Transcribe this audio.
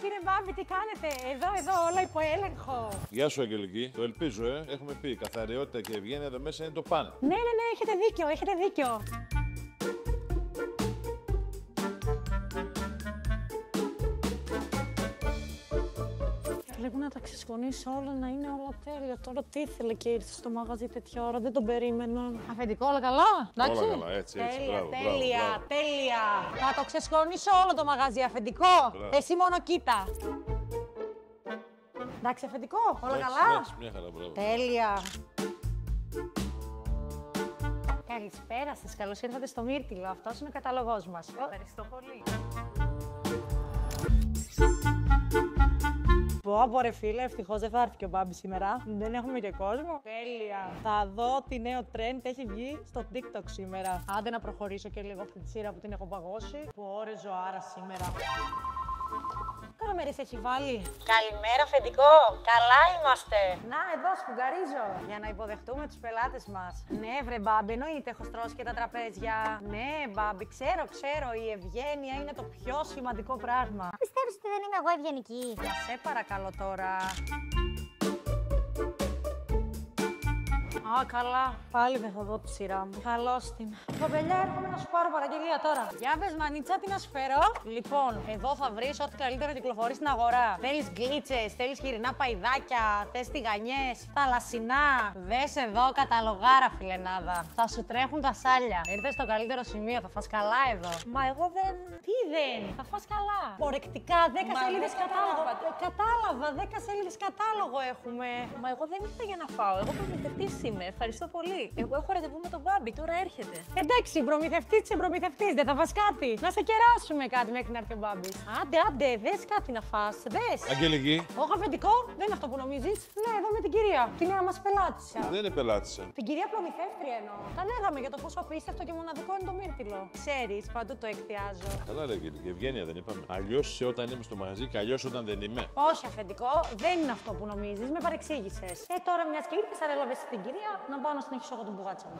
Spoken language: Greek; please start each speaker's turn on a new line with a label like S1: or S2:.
S1: κύριε Μπάμπη, τι κάνετε? Εδώ, όλα υπό έλεγχο.
S2: Γεια σου, Αγγελική. Το ελπίζω, Έχουμε πει, καθαριότητα και ευγένεια εδώ μέσα είναι το παν.
S1: Ναι, έχετε δίκιο. Πρέπει να τα ξεσχωνίσει όλα, να είναι όλα τέλεια. Τώρα τι ήθελε και ήρθε στο μαγαζί τέτοια ώρα, δεν τον περίμενα. Αφεντικό, όλα καλά? Εντάξει.
S2: Όλα καλά, έτσι.
S1: Τέλεια. Θα το ξεσχωνίσω όλο το μαγαζί, αφεντικό. Εσύ μόνο κοίτα. Εντάξει, αφεντικό, όλα καλά?
S2: Μια χαρά, μπράβο.
S1: Τέλεια. Καλησπέρα σας, καλώς ήρθατε στο Μύρτιλο. Αυτός είναι ο καταλογός μας.
S3: Ευχαριστώ πολύ.
S1: Πω ρε φίλε, ευτυχώς δεν θα έρθει και ο Μπάμπης σήμερα. Δεν έχουμε και κόσμο. Τέλεια. Θα δω τι νέο trend έχει βγει στο TikTok σήμερα. Άντε να προχωρήσω και λίγο αυτή τη σειρά που την έχω παγώσει. Πω ρε ζωάρα σήμερα. Κάμερες έχει βάλει. Καλημέρα, αφεντικό. Καλά είμαστε. Να, εδώ σφουγγαρίζω. Για να υποδεχτούμε τους πελάτες μας. Ναι, βρε Μπάμπη, εννοείται έχω στρώσει και τα τραπέζια. Ναι, Μπάμπη, ξέρω. Η ευγένεια είναι το πιο σημαντικό πράγμα.
S4: Πιστεύεις ότι δεν είμαι εγώ ευγενική?
S1: Σε παρακαλώ τώρα. Α, καλά. Πάλι δεν θα δω τη σειρά μου. Καλώς την. Κοπελιά, έρχομαι να σου πάρω παραγγελία τώρα. Για πες, μανίτσα, τι να σου φέρω? Λοιπόν, εδώ θα βρεις ό,τι καλύτερο κυκλοφορεί στην αγορά. Θέλεις γκλίτσες, θέλεις χοιρινά παϊδάκια, θες τηγανιές, θαλασσινά. Δες εδώ καταλογάρα, φιλενάδα. Θα σου τρέχουν τα σάλια. Ήρθες στο καλύτερο σημείο, θα φας καλά εδώ. Μα εγώ δεν. Τι δεν? Θα φας καλά. Ορεκτικά, 10 σελίδες κατάλογο. Κατάλαβα, 10 σελίδες κατάλογο έχουμε.
S3: Μα εγώ δεν ήρθα για να φάω. Εγώ προμηθευτής είμαι. Ευχαριστώ πολύ. Εγώ έχω ραντεβού με τον Μπάμπη, τώρα έρχεται.
S1: Εντάξει, προμηθευτής, δεν θα φας κάτι. Να σε κεράσουμε κάτι μέχρι να έρθει ο Μπάμπης. Άντε, δες κάτι να φας. Δες.
S2: Αγγελική.
S1: Όχι, αφεντικό, δεν είναι αυτό που νομίζεις. Ναι, εδώ με την κυρία. Τη νέα μας πελάτησα.
S2: Δεν είναι πελάτησα.
S1: Την κυρία προμηθεύτρια εννοώ. Τα λέγαμε για το πόσο απίστευτο και μοναδικό είναι το Μύρτιλο. Ξέρεις, παντού το εκθιάζω.
S2: Καλά, ρε Αγγελική, ευγένεια δεν είπαμε. Αλλιώς είσαι όταν είμαι στο μαγαζί και αλλιώς όταν δεν είμαι.
S1: Όχι, αφεντικό, δεν είναι αυτό που νομίζεις. Με παρεξήγησες. Τώρα μια και ήρθες, ανέλαβες την κυρία, να πάω να συνεχίσω εγώ τον μπουγάτσα μου.